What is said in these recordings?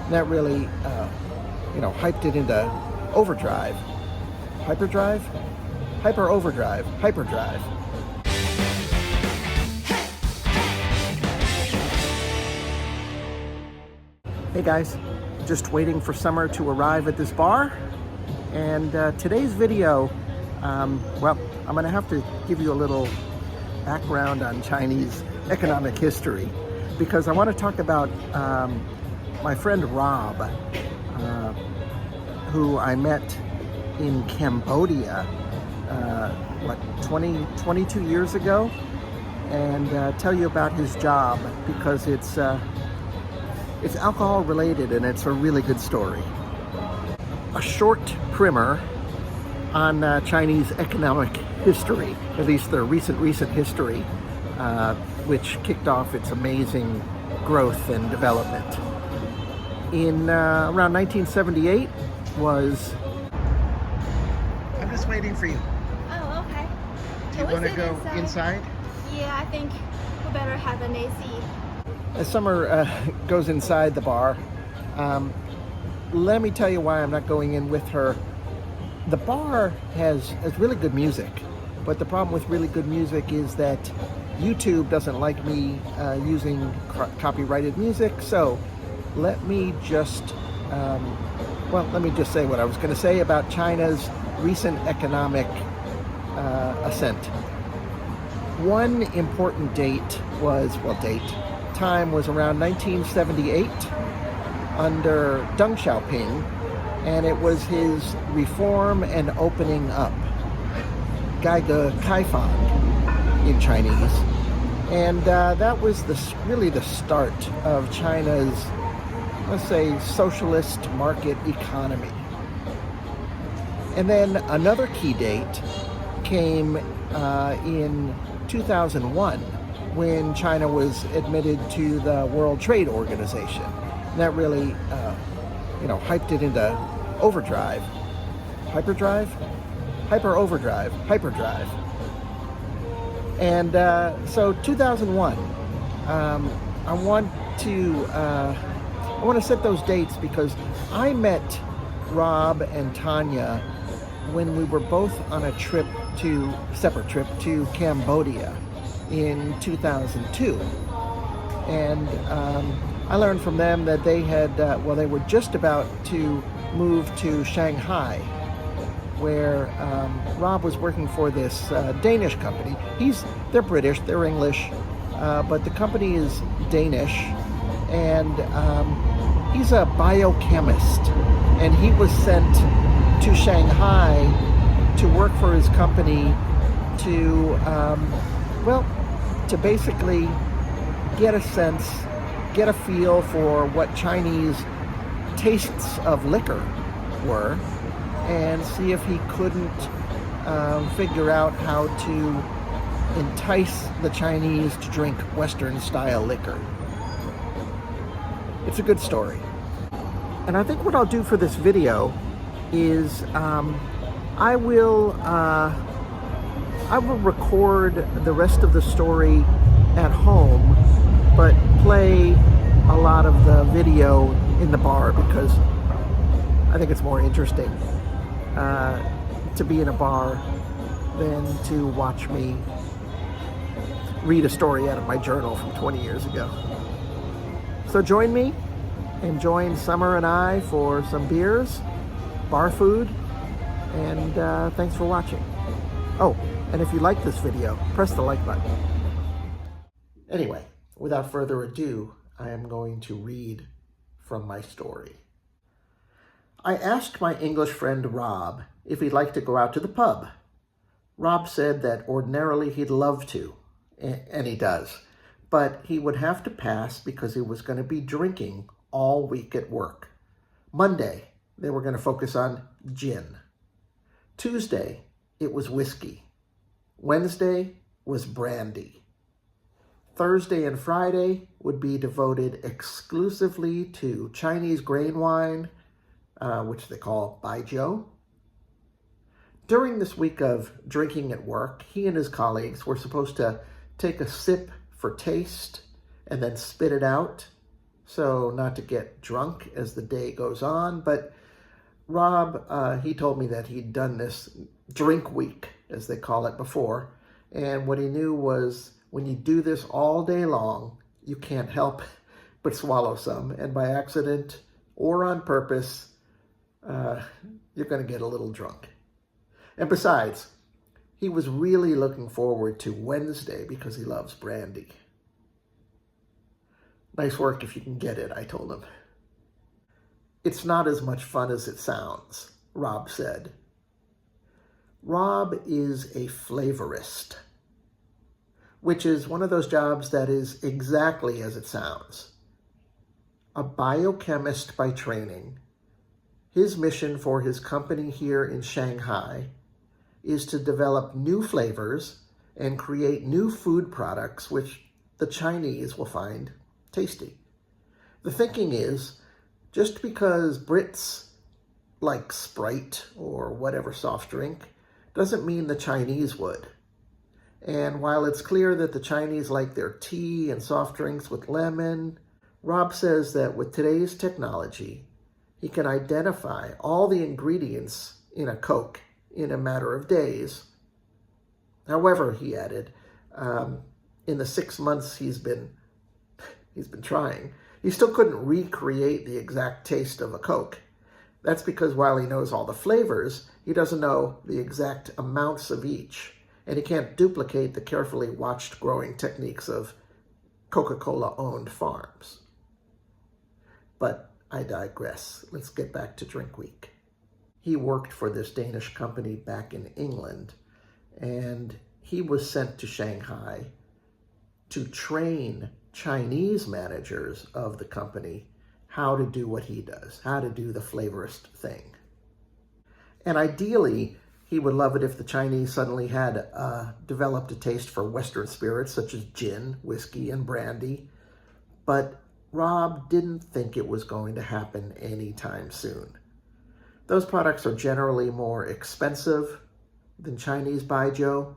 And that really, hyped it into overdrive. Hyperdrive? Hyper overdrive. Hyperdrive. Hey guys, just waiting for summer to arrive at this bar. And today's video, I'm going to have to give you a little background on Chinese economic history because I want to talk about my friend Rob, who I met in Cambodia, 22 years ago, and tell you about his job because it's alcohol related and it's a really good story. A short primer on Chinese economic history, at least their recent history, which kicked off its amazing growth and development. In around 1978 was... I'm just waiting for you. Oh, okay. Do you want to go inside? Yeah, I think we better have an AC. As Summer goes inside the bar, let me tell you why I'm not going in with her. The bar has really good music, but the problem with really good music is that YouTube doesn't like me using copyrighted music, so let me just say what I was going to say about China's recent economic ascent. One important time was around 1978 under Deng Xiaoping, and it was his reform and opening up, 改革开放 in Chinese, and that was really the start of China's, let's say, socialist market economy. And then another key date came in 2001 when China was admitted to the World Trade Organization. And that really, hyped it into overdrive. Hyperdrive? Hyper overdrive. Hyperdrive. And so 2001, I want to set those dates because I met Rob and Tanya when we were both on a separate trip to Cambodia in 2002. And I learned from them that they had, they were just about to move to Shanghai, where Rob was working for this Danish company. They're British, they're English, but the company is Danish, and he's a biochemist, and he was sent to Shanghai to work for his company to basically get a feel for what Chinese tastes of liquor were, and see if he couldn't figure out how to entice the Chinese to drink Western-style liquor. It's a good story. And I think what I'll do for this video is I will record the rest of the story at home, but play a lot of the video in the bar because I think it's more interesting to be in a bar than to watch me read a story out of my journal from 20 years ago. So join me and join Summer and I for some beers, bar food, and thanks for watching. Oh, and if you like this video, press the like button. Anyway, without further ado, I am going to read from my story. I asked my English friend Rob if he'd like to go out to the pub. Rob said that ordinarily he'd love to, and he does, but he would have to pass because he was going to be drinking all week at work. Monday, they were going to focus on gin. Tuesday, it was whiskey. Wednesday was brandy. Thursday and Friday would be devoted exclusively to Chinese grain wine, which they call baijiu. During this week of drinking at work, he and his colleagues were supposed to take a sip for taste and then spit it out so not to get drunk as the day goes on. But Rob, he told me that he'd done this drink week, as they call it, before. And what he knew was when you do this all day long, you can't help but swallow some. And by accident or on purpose, you're going to get a little drunk. And besides, he was really looking forward to Wednesday because he loves brandy. Nice work if you can get it, I told him. It's not as much fun as it sounds, Rob said. Rob is a flavorist, which is one of those jobs that is exactly as it sounds. A biochemist by training, his mission for his company here in Shanghai is to develop new flavors and create new food products which the Chinese will find tasty. The thinking is, just because Brits like Sprite or whatever soft drink doesn't mean the Chinese would. And while it's clear that the Chinese like their tea and soft drinks with lemon, Rob says that with today's technology, he can identify all the ingredients in a Coke in a matter of days. However, he added, in the 6 months he's been trying, he still couldn't recreate the exact taste of a Coke. That's because while he knows all the flavors, he doesn't know the exact amounts of each, and he can't duplicate the carefully watched growing techniques of Coca-Cola-owned farms. But I digress. Let's get back to Drink Week. He worked for this Danish company back in England, and he was sent to Shanghai to train Chinese managers of the company how to do what he does, how to do the flavorist thing. And ideally, he would love it if the Chinese suddenly had developed a taste for Western spirits such as gin, whiskey, and brandy. But Rob didn't think it was going to happen anytime soon. Those products are generally more expensive than Chinese baijiu,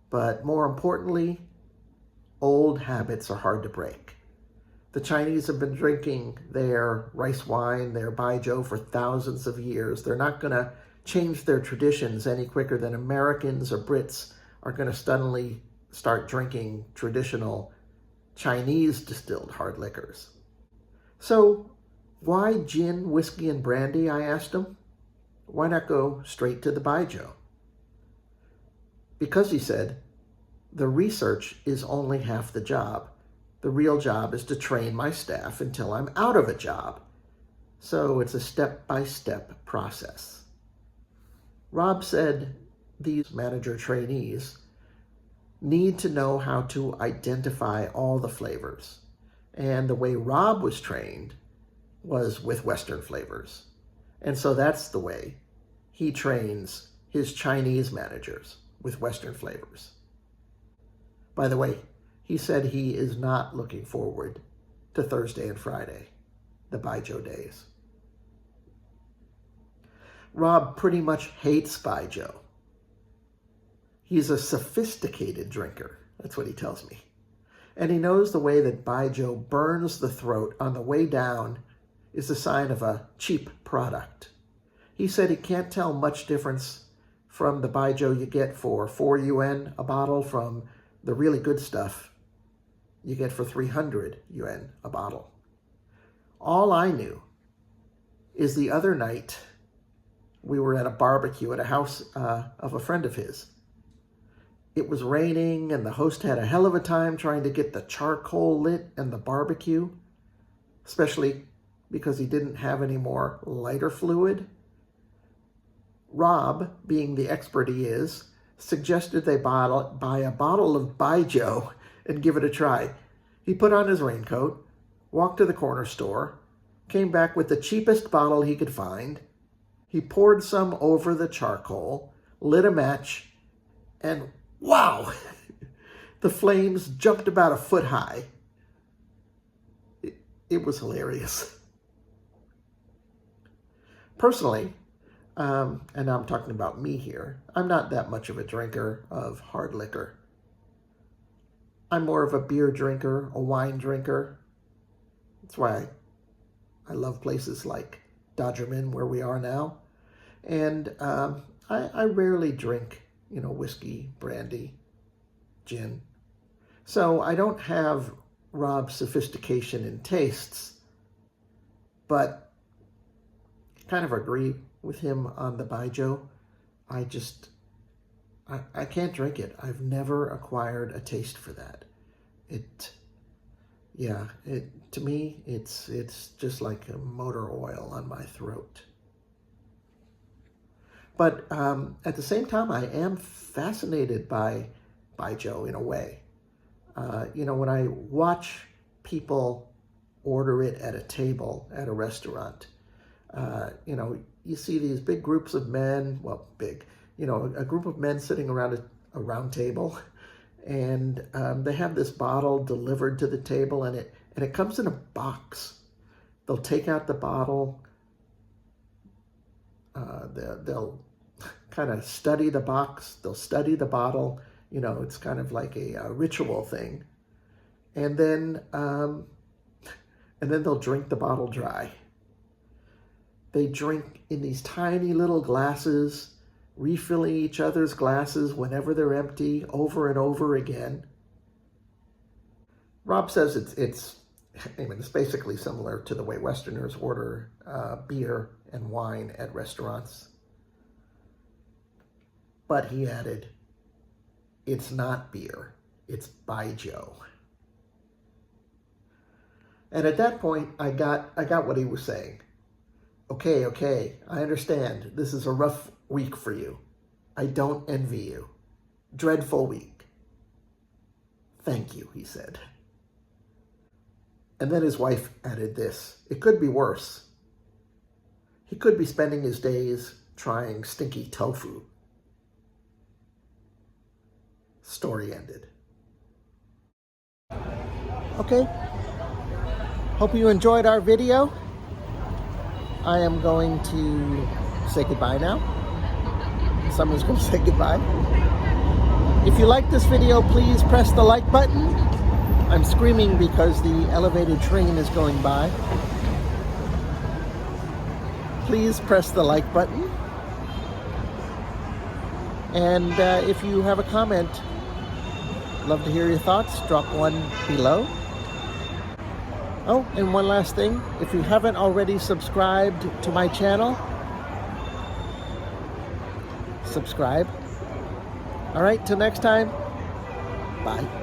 but more importantly, old habits are hard to break. The Chinese have been drinking their rice wine, their baijiu for thousands of years. They're not going to change their traditions any quicker than Americans or Brits are going to suddenly start drinking traditional Chinese distilled hard liquors. So why gin, whiskey, and brandy, I asked him. Why not go straight to the baijiu? Because, he said, the research is only half the job. The real job is to train my staff until I'm out of a job. So it's a step-by-step process. Rob said these manager trainees need to know how to identify all the flavors. And the way Rob was trained was with Western flavors. And so that's the way he trains his Chinese managers, with Western flavors. By the way, he said he is not looking forward to Thursday and Friday, the baijiu days. Rob pretty much hates baijiu. He's a sophisticated drinker, that's what he tells me. And he knows the way that baijiu burns the throat on the way down is a sign of a cheap product. He said he can't tell much difference from the baijiu you get for 4 yuan a bottle from the really good stuff you get for 300 yuan a bottle. All I knew is the other night we were at a barbecue at a house of a friend of his. It was raining and the host had a hell of a time trying to get the charcoal lit and the barbecue, especially because he didn't have any more lighter fluid. Rob, being the expert he is, suggested they buy a bottle of baijiu and give it a try. He put on his raincoat, walked to the corner store, came back with the cheapest bottle he could find. He poured some over the charcoal, lit a match, and wow! The flames jumped about a foot high. It was hilarious. Personally, and I'm talking about me here, I'm not that much of a drinker of hard liquor. I'm more of a beer drinker, a wine drinker. That's why I love places like Dodgerman, where we are now. And I rarely drink, whiskey, brandy, gin. So I don't have Rob's sophistication in tastes, but kind of agree with him on the baijiu. I can't drink it. I've never acquired a taste for that. To me, it's just like a motor oil on my throat. But at the same time, I am fascinated by baijiu in a way. When I watch people order it at a table at a restaurant, you see these big groups of men, a group of men sitting around a round table, and they have this bottle delivered to the table, and it comes in a box. They'll take out the bottle, they'll kind of study the box, they'll study the bottle, it's kind of like a ritual thing, and then they'll drink the bottle dry. They drink in these tiny little glasses, refilling each other's glasses whenever they're empty, over and over again. Rob says it's basically similar to the way Westerners order beer and wine at restaurants. But he added, it's not beer, it's baijiu. And at that point, I got what he was saying. Okay, I understand. This is a rough week for you. I don't envy you. Dreadful week. Thank you, he said. And then his wife added this. It could be worse. He could be spending his days trying stinky tofu. Story ended. Okay. Hope you enjoyed our video. I am going to say goodbye now. Someone's going to say goodbye. If you like this video, please press the like button. I'm screaming because the elevated train is going by. Please press the like button. And if you have a comment, love to hear your thoughts. Drop one below. Oh, and one last thing. If you haven't already subscribed to my channel, subscribe. All right, till next time. Bye.